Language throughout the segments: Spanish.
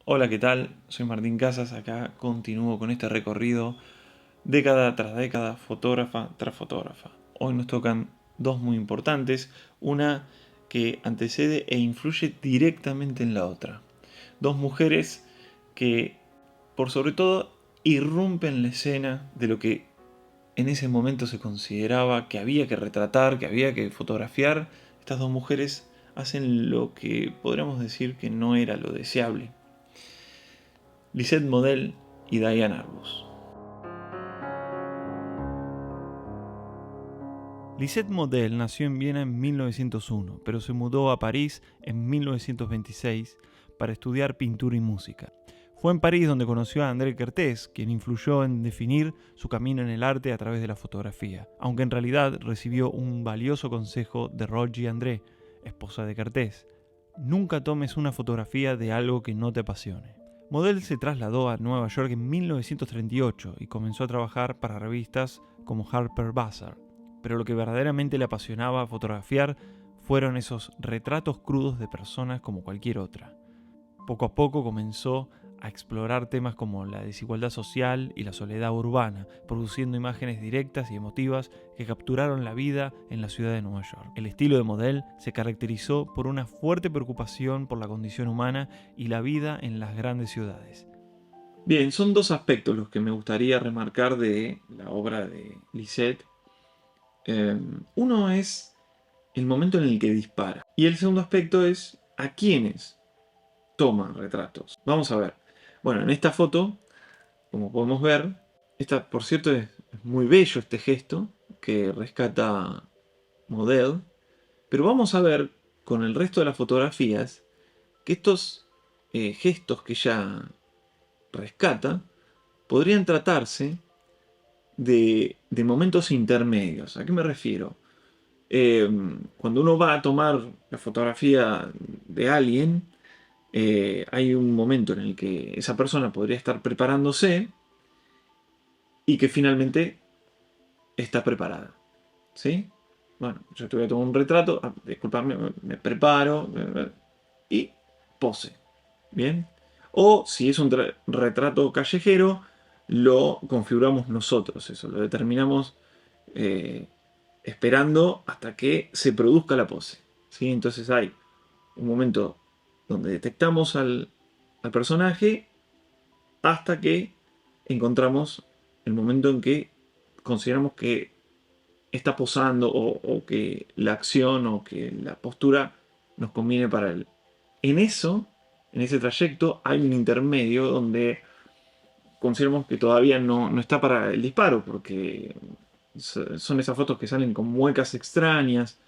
Hola, ¿qué tal? Soy Martín Casas, acá continúo con este recorrido década tras década, fotógrafa tras fotógrafa. Hoy nos tocan dos muy importantes, una que antecede e influye directamente en la otra. Dos mujeres que, por sobre todo, irrumpen la escena de lo que en ese momento se consideraba que había que retratar, que había que fotografiar. Estas dos mujeres hacen lo que podríamos decir que no era lo deseable. Lisette Model y Diane Arbus. Lisette Model nació en Viena en 1901, pero se mudó a París en 1926 para estudiar pintura y música. Fue en París donde conoció a André Kertész, quien influyó en definir su camino en el arte a través de la fotografía, aunque en realidad recibió un valioso consejo de Roger André, esposa de Kertész: nunca tomes una fotografía de algo que no te apasione. Model se trasladó a Nueva York en 1938 y comenzó a trabajar para revistas como Harper's Bazaar. Pero lo que verdaderamente le apasionaba fotografiar fueron esos retratos crudos de personas como cualquier otra. Poco a poco comenzó a explorar temas como la desigualdad social y la soledad urbana, produciendo imágenes directas y emotivas que capturaron la vida en la ciudad de Nueva York. El estilo de Model se caracterizó por una fuerte preocupación por la condición humana y la vida en las grandes ciudades. Bien, son dos aspectos los que me gustaría remarcar de la obra de Lisette. Uno es el momento en el que dispara, y el segundo aspecto es a quiénes toma retratos. Vamos a ver. Bueno, en esta foto, como podemos ver, por cierto, es muy bello este gesto que rescata Model, pero vamos a ver con el resto de las fotografías que estos gestos que ella rescata podrían tratarse de momentos intermedios. ¿A qué me refiero? Cuando uno va a tomar la fotografía de alguien, hay un momento en el que esa persona podría estar preparándose y que finalmente está preparada. ¿Sí? Bueno, yo te voy a tomar un retrato, disculpadme, me preparo y pose. ¿Bien? O si es un retrato callejero, lo configuramos nosotros, eso, lo determinamos eh, esperando hasta que se produzca la pose. ¿Sí? Entonces hay un momento donde detectamos al personaje hasta que encontramos el momento en que consideramos que está posando o que la acción o que la postura nos conviene para él. En eso, en ese trayecto, hay un intermedio donde consideramos que todavía no está para el disparo, porque son esas fotos que salen con muecas extrañas,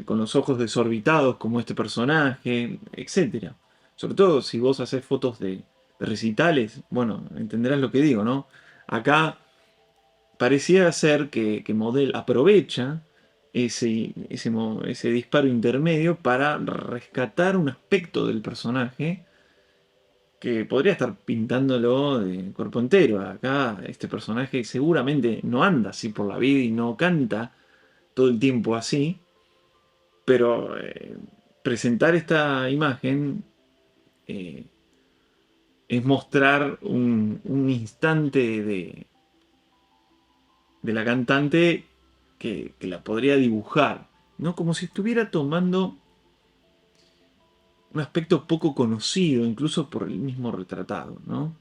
con los ojos desorbitados como este personaje, etcétera. Sobre todo si vos haces fotos de recitales, bueno, entenderás lo que digo, ¿no? Acá pareciera ser que Model aprovecha ese disparo intermedio para rescatar un aspecto del personaje que podría estar pintándolo de cuerpo entero. Acá este personaje seguramente no anda así por la vida y no canta todo el tiempo así, pero presentar esta imagen eh, es mostrar un instante de la cantante que la podría dibujar, ¿no? Como si estuviera tomando un aspecto poco conocido, incluso por el mismo retratado, ¿no?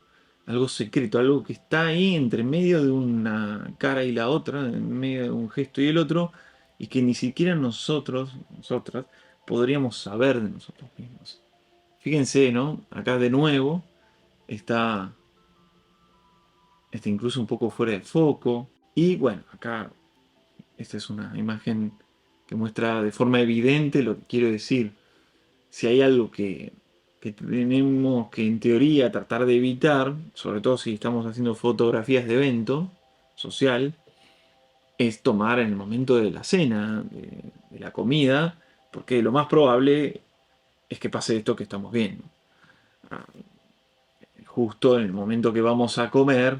Algo secreto, algo que está ahí entre medio de una cara y la otra, en medio de un gesto y el otro, y que ni siquiera nosotras, podríamos saber de nosotros mismos. Fíjense, ¿no? Acá de nuevo está incluso un poco fuera de foco. Y bueno, acá esta es una imagen que muestra de forma evidente lo que quiero decir. Si hay algo que tenemos que en teoría tratar de evitar, sobre todo si estamos haciendo fotografías de evento social, es tomar en el momento de la cena, de la comida, porque lo más probable es que pase esto que estamos viendo. Ah, justo en el momento que vamos a comer,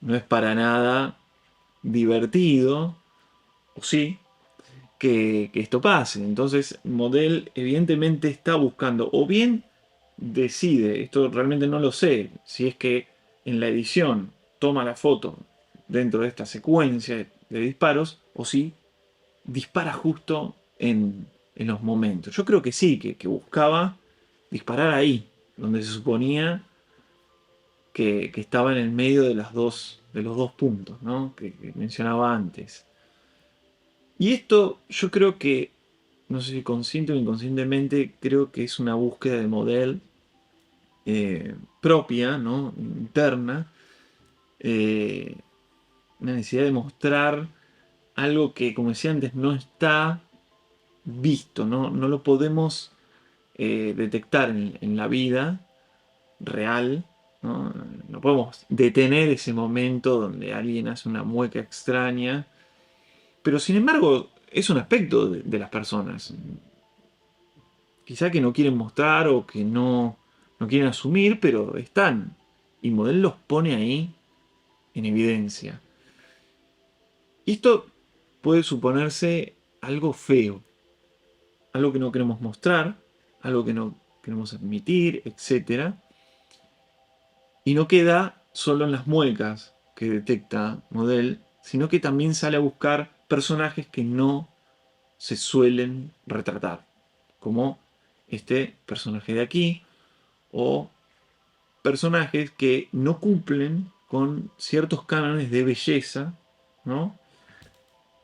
no es para nada divertido, o sí, que esto pase. Entonces, Model evidentemente está buscando o bien decide, esto realmente no lo sé, si es que en la edición toma la foto dentro de esta secuencia de disparos o si dispara justo en los momentos. Yo creo que sí, que buscaba disparar ahí, donde se suponía que estaba en el medio de los dos puntos, ¿no? que mencionaba antes. Y esto yo creo que, no sé si consciente o inconscientemente, creo que es una búsqueda de modelo propia, ¿no? Interna, eh, una necesidad de mostrar algo que, como decía antes, no está visto, no lo podemos detectar en la vida real, ¿no? No podemos detener ese momento donde alguien hace una mueca extraña, pero sin embargo es un aspecto de las personas, quizá que no quieren mostrar o que no quieren asumir, pero están, y Model los pone ahí en evidencia. Y esto puede suponerse algo feo, algo que no queremos mostrar, algo que no queremos admitir, etc. Y no queda solo en las muecas que detecta Model, sino que también sale a buscar personajes que no se suelen retratar, como este personaje de aquí, o personajes que no cumplen con ciertos cánones de belleza, ¿no?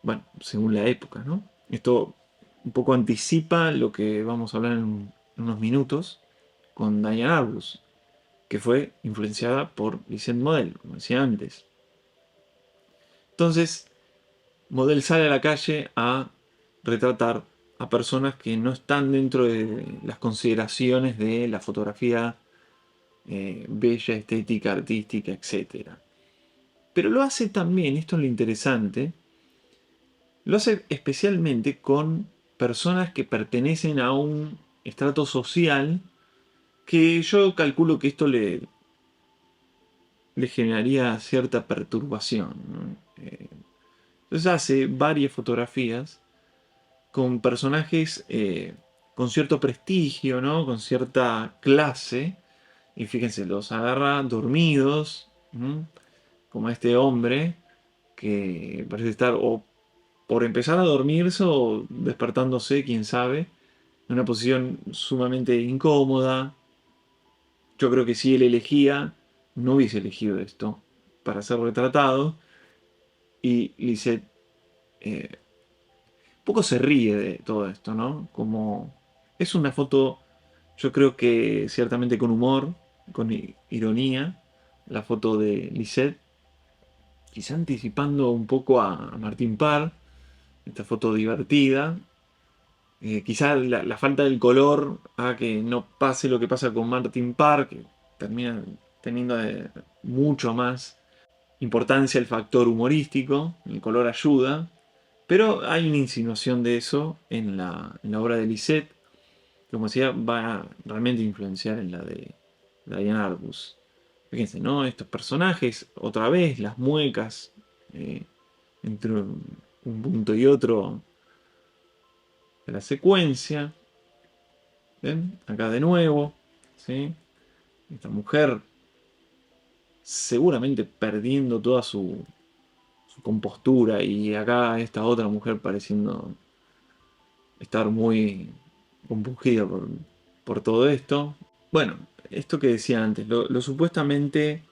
Bueno, según la época, ¿no? Esto un poco anticipa lo que vamos a hablar en unos minutos con Diane Arbus, que fue influenciada por Lisette Model, como decía antes. Entonces, Model sale a la calle a retratar a personas que no están dentro de las consideraciones de la fotografía bella, estética, artística, etc. Pero lo hace también, esto es lo interesante, lo hace especialmente con personas que pertenecen a un estrato social que yo calculo que esto le generaría cierta perturbación, ¿no? Entonces hace varias fotografías con personajes con cierto prestigio, ¿no? Con cierta clase. Y fíjense, los agarra dormidos, ¿m? Como este hombre que parece estar o por empezar a dormirse o despertándose, quién sabe, en una posición sumamente incómoda. Yo creo que si él elegía, no hubiese elegido esto para ser retratado. Y Lisette poco se ríe de todo esto, ¿no? Como es una foto, yo creo que ciertamente con humor, con ironía, la foto de Lisette, quizá anticipando un poco a Martín Parr, esta foto divertida. Quizá la falta del color haga que no pase lo que pasa con Martin Parr, que termina teniendo mucho más importancia el factor humorístico, el color ayuda, pero hay una insinuación de eso en la obra de Lisette, que como decía, va realmente a influenciar en la de Diane Arbus. Fíjense, ¿no? Estos personajes, otra vez, las muecas, eh, entre un punto y otro de la secuencia. ¿Ven? Acá de nuevo, ¿sí? Esta mujer seguramente perdiendo toda su compostura y acá esta otra mujer pareciendo estar muy compungida por todo esto. Bueno, esto que decía antes, lo supuestamente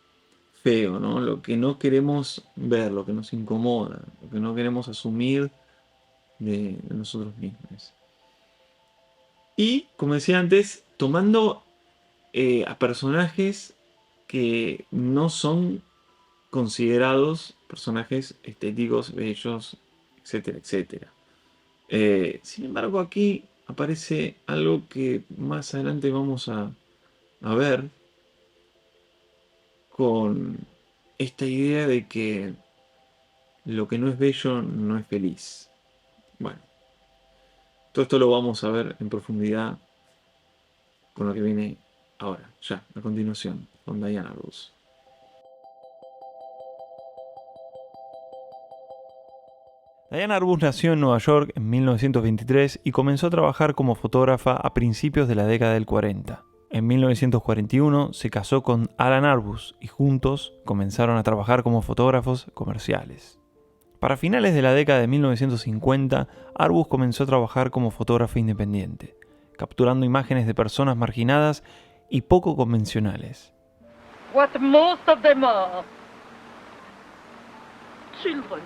feo, ¿no? Lo que no queremos ver, lo que nos incomoda, lo que no queremos asumir de nosotros mismos. Y, como decía antes, tomando a personajes que no son considerados personajes estéticos, bellos, etcétera, etcétera. Sin embargo, aquí aparece algo que más adelante vamos a ver con esta idea de que lo que no es bello no es feliz. Bueno, todo esto lo vamos a ver en profundidad con lo que viene ahora, ya, a continuación, con Diane Arbus. Diane Arbus nació en Nueva York en 1923 y comenzó a trabajar como fotógrafa a principios de la década del 40. En 1941 se casó con Alan Arbus y juntos comenzaron a trabajar como fotógrafos comerciales. Para finales de la década de 1950, Arbus comenzó a trabajar como fotógrafo independiente, capturando imágenes de personas marginadas y poco convencionales. What most of them are. Children.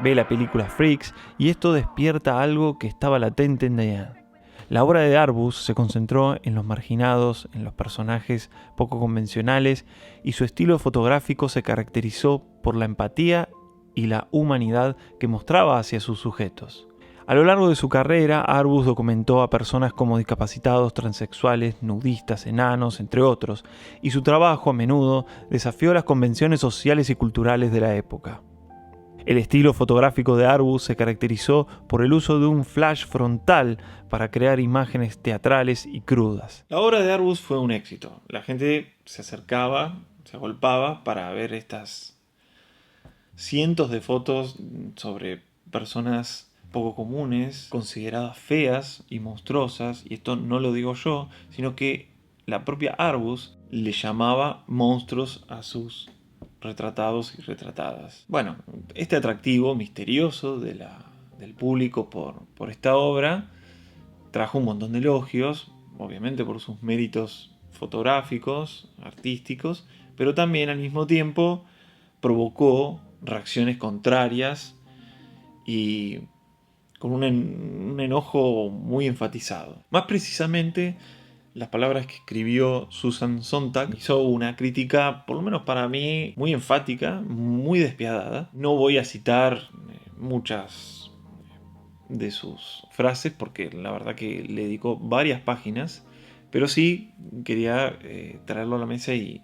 Ve la película Freaks y esto despierta algo que estaba latente en Diane. La obra de Arbus se concentró en los marginados, en los personajes poco convencionales, y su estilo fotográfico se caracterizó por la empatía y la humanidad que mostraba hacia sus sujetos. A lo largo de su carrera, Arbus documentó a personas como discapacitados, transexuales, nudistas, enanos, entre otros, y su trabajo a menudo desafió las convenciones sociales y culturales de la época. El estilo fotográfico de Arbus se caracterizó por el uso de un flash frontal para crear imágenes teatrales y crudas. La obra de Arbus fue un éxito. La gente se acercaba, se agolpaba para ver estas cientos de fotos sobre personas poco comunes, consideradas feas y monstruosas, y esto no lo digo yo, sino que la propia Arbus le llamaba monstruos a sus retratados y retratadas. Bueno, este atractivo misterioso del público por esta obra trajo un montón de elogios, obviamente por sus méritos fotográficos, artísticos, pero también al mismo tiempo provocó reacciones contrarias y con un enojo muy enfatizado. Más precisamente, las palabras que escribió Susan Sontag hizo una crítica, por lo menos para mí, muy enfática, muy despiadada. No voy a citar muchas de sus frases porque la verdad que le dedicó varias páginas, pero sí quería traerlo a la mesa y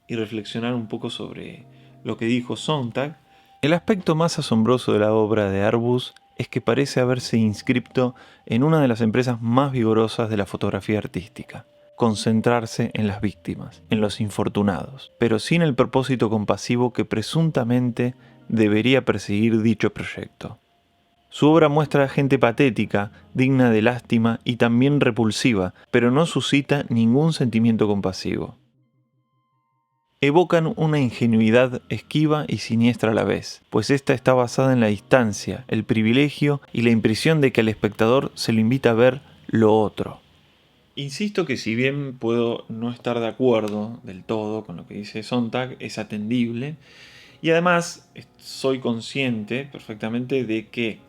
reflexionar un poco sobre lo que dijo Sontag. El aspecto más asombroso de la obra de Arbus es que parece haberse inscripto en una de las empresas más vigorosas de la fotografía artística: concentrarse en las víctimas, en los infortunados, pero sin el propósito compasivo que presuntamente debería perseguir dicho proyecto. Su obra muestra gente patética, digna de lástima y también repulsiva, pero no suscita ningún sentimiento compasivo. Evocan una ingenuidad esquiva y siniestra a la vez, pues esta está basada en la distancia, el privilegio y la impresión de que al espectador se le invita a ver lo otro. Insisto que si bien puedo no estar de acuerdo del todo con lo que dice Sontag, es atendible, y además soy consciente perfectamente de que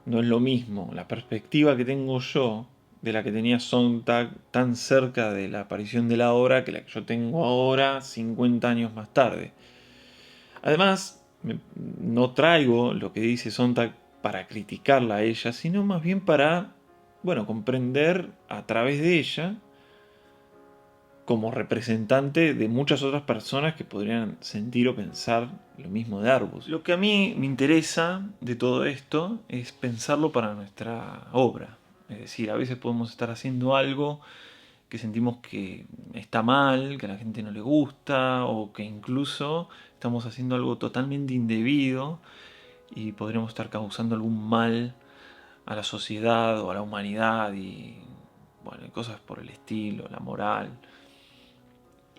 no es lo mismo la perspectiva que tengo yo de la que tenía Sontag tan cerca de la aparición de la obra que la que yo tengo ahora 50 años más tarde. Además, no traigo lo que dice Sontag para criticarla a ella, sino más bien para, bueno, comprender a través de ella como representante de muchas otras personas que podrían sentir o pensar lo mismo de Arbus. Lo que a mí me interesa de todo esto es pensarlo para nuestra obra. Es decir, a veces podemos estar haciendo algo que sentimos que está mal, que a la gente no le gusta, o que incluso estamos haciendo algo totalmente indebido y podríamos estar causando algún mal a la sociedad o a la humanidad y, bueno, cosas por el estilo, la moral.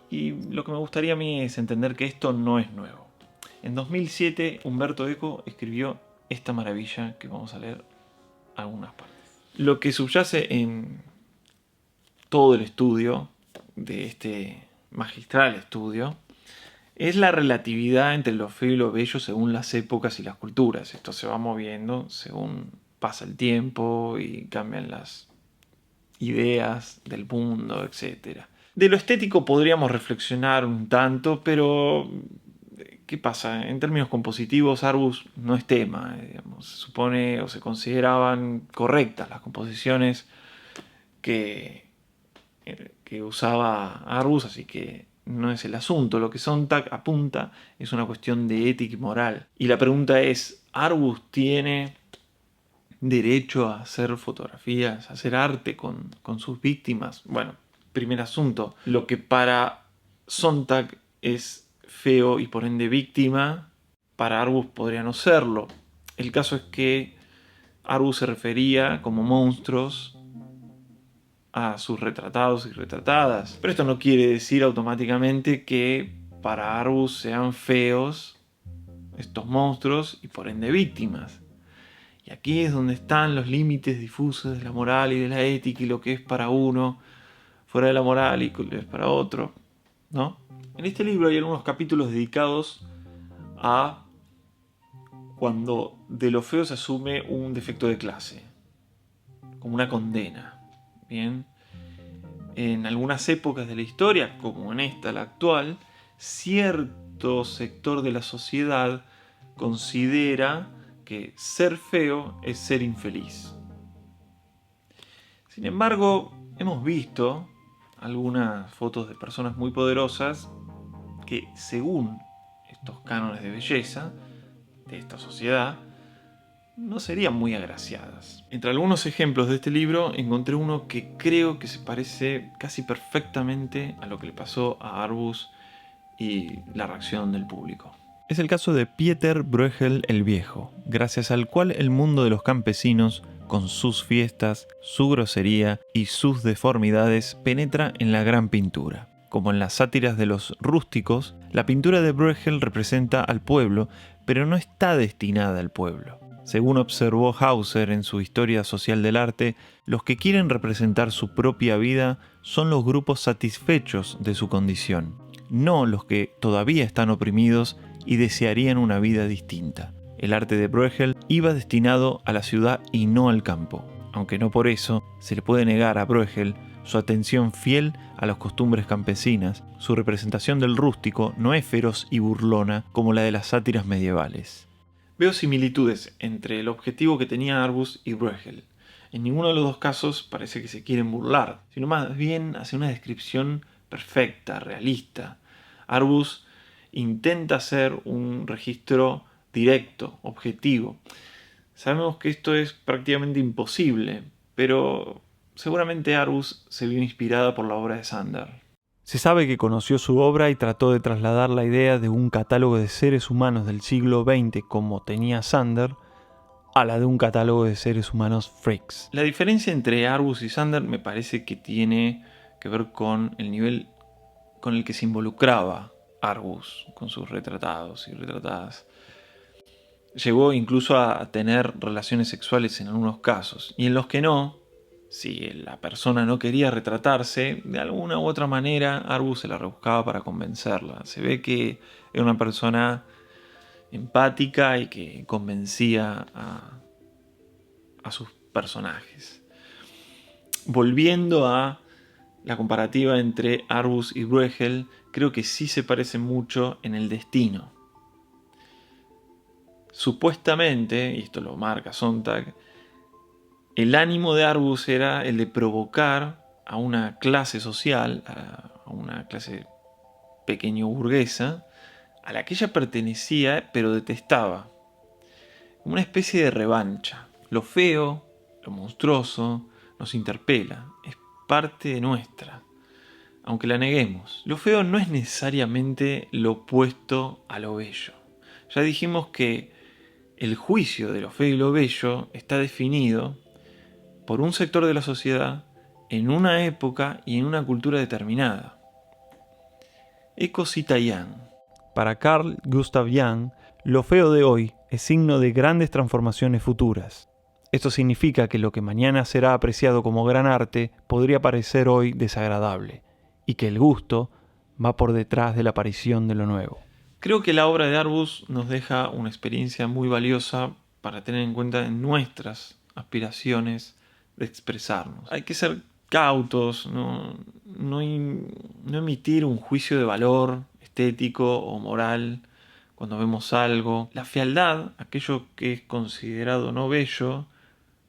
Y lo que me gustaría a mí es entender que esto no es nuevo. En 2007, Umberto Eco escribió esta maravilla que vamos a leer algunas partes. Lo que subyace en todo el estudio de este magistral estudio es la relatividad entre lo feo y lo bello según las épocas y las culturas. Esto se va moviendo según pasa el tiempo y cambian las ideas del mundo, etc. De lo estético podríamos reflexionar un tanto, pero ¿qué pasa? En términos compositivos, Arbus no es tema. Digamos. Se supone o se consideraban correctas las composiciones que usaba Arbus, así que no es el asunto. Lo que Sontag apunta es una cuestión de ética y moral. Y la pregunta es, ¿Arbus tiene derecho a hacer fotografías, a hacer arte con sus víctimas? Bueno, primer asunto. Lo que para Sontag es feo y por ende víctima, para Arbus podría no serlo. El caso es que Arbus se refería como monstruos a sus retratados y retratadas. Pero esto no quiere decir automáticamente que para Arbus sean feos estos monstruos y por ende víctimas. Y aquí es donde están los límites difusos de la moral y de la ética y lo que es para uno fuera de la moral y lo que es para otro, ¿no? En este libro hay algunos capítulos dedicados a cuando de lo feo se asume un defecto de clase, como una condena. Bien, en algunas épocas de la historia, como en esta, la actual, cierto sector de la sociedad considera que ser feo es ser infeliz. Sin embargo, hemos visto algunas fotos de personas muy poderosas que, según estos cánones de belleza de esta sociedad, no serían muy agraciadas. Entre algunos ejemplos de este libro encontré uno que creo que se parece casi perfectamente a lo que le pasó a Arbus y la reacción del público. Es el caso de Pieter Bruegel el Viejo, gracias al cual el mundo de los campesinos, con sus fiestas, su grosería y sus deformidades, penetra en la gran pintura. Como en las sátiras de los rústicos, la pintura de Bruegel representa al pueblo, pero no está destinada al pueblo. Según observó Hauser en su Historia Social del Arte, los que quieren representar su propia vida son los grupos satisfechos de su condición, no los que todavía están oprimidos y desearían una vida distinta. El arte de Bruegel iba destinado a la ciudad y no al campo, aunque no por eso se le puede negar a Bruegel su atención fiel a las costumbres campesinas. Su representación del rústico no es feroz y burlona como la de las sátiras medievales. Veo similitudes entre el objetivo que tenía Arbus y Bruegel. En ninguno de los dos casos parece que se quieren burlar, sino más bien hace una descripción perfecta, realista. Arbus intenta hacer un registro directo, objetivo. Sabemos que esto es prácticamente imposible, pero seguramente Arbus se vio inspirada por la obra de Sander. Se sabe que conoció su obra y trató de trasladar la idea de un catálogo de seres humanos del siglo XX como tenía Sander a la de un catálogo de seres humanos freaks. La diferencia entre Arbus y Sander me parece que tiene que ver con el nivel con el que se involucraba Arbus con sus retratados y retratadas. Llegó incluso a tener relaciones sexuales en algunos casos, y en los que no, si la persona no quería retratarse, de alguna u otra manera Arbus se la rebuscaba para convencerla. Se ve que era una persona empática y que convencía a sus personajes. Volviendo a la comparativa entre Arbus y Bruegel, creo que sí se parecen mucho en el destino. Supuestamente, y esto lo marca Sontag, el ánimo de Arbus era el de provocar a una clase social, a una clase pequeño burguesa, a la que ella pertenecía pero detestaba. Como una especie de revancha. Lo feo, lo monstruoso, nos interpela, es parte de nuestra, aunque la neguemos. Lo feo no es necesariamente lo opuesto a lo bello. Ya dijimos que el juicio de lo feo y lo bello está definido por un sector de la sociedad en una época y en una cultura determinada. Eco cita Jung. Para Carl Gustav Jung, lo feo de hoy es signo de grandes transformaciones futuras. Esto significa que lo que mañana será apreciado como gran arte podría parecer hoy desagradable, y que el gusto va por detrás de la aparición de lo nuevo. Creo que la obra de Arbus nos deja una experiencia muy valiosa para tener en cuenta en nuestras aspiraciones de expresarnos. Hay que ser cautos, no emitir un juicio de valor estético o moral cuando vemos algo. La fealdad, aquello que es considerado no bello,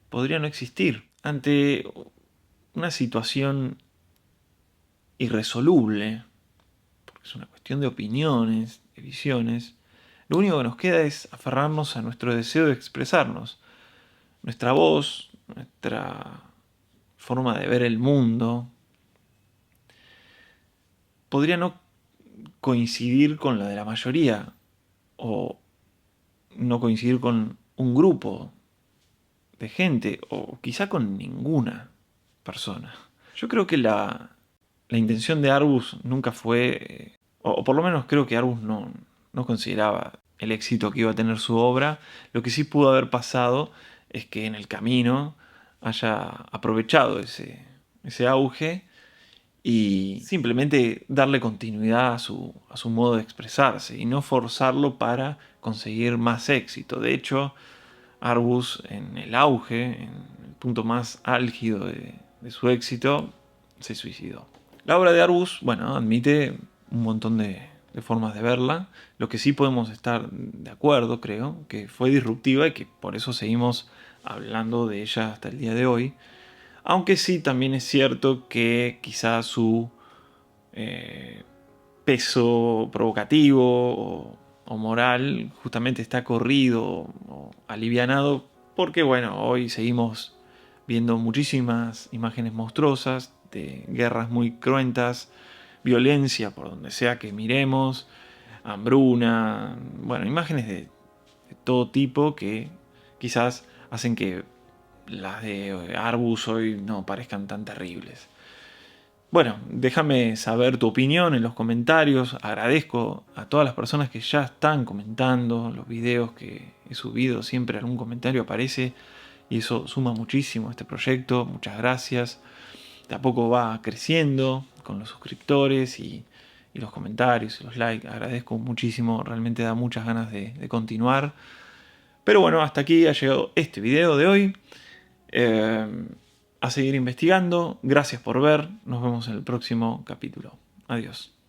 podría no existir. Ante una situación irresoluble, porque es una cuestión de opiniones, de visiones, lo único que nos queda es aferrarnos a nuestro deseo de expresarnos. Nuestra voz, nuestra forma de ver el mundo, podría no coincidir con la de la mayoría, o no coincidir con un grupo de gente, o quizá con ninguna persona. Yo creo que la intención de Arbus nunca fue, o por lo menos creo que Arbus no consideraba el éxito que iba a tener su obra. Lo que sí pudo haber pasado es que en el camino haya aprovechado ese auge y simplemente darle continuidad a su modo de expresarse y no forzarlo para conseguir más éxito. De hecho, Arbus en el auge, en el punto más álgido de su éxito, se suicidó. La obra de Arbus, bueno, admite un montón de formas de verla. Lo que sí podemos estar de acuerdo, creo, que fue disruptiva y que por eso seguimos hablando de ella hasta el día de hoy. Aunque sí también es cierto que quizás su peso provocativo o moral justamente está corrido o alivianado porque, bueno, hoy seguimos viendo muchísimas imágenes monstruosas de guerras muy cruentas, violencia por donde sea que miremos, hambruna, bueno, imágenes de todo tipo que quizás hacen que las de Arbus hoy no parezcan tan terribles. Bueno, déjame saber tu opinión en los comentarios. Agradezco a todas las personas que ya están comentando los videos que he subido. Siempre algún comentario aparece y eso suma muchísimo a este proyecto. Muchas gracias. De a poco va creciendo con los suscriptores y los comentarios y los likes. Agradezco muchísimo. Realmente da muchas ganas de continuar. Pero bueno, hasta aquí ha llegado este video de hoy. A seguir investigando. Gracias por ver. Nos vemos en el próximo capítulo. Adiós.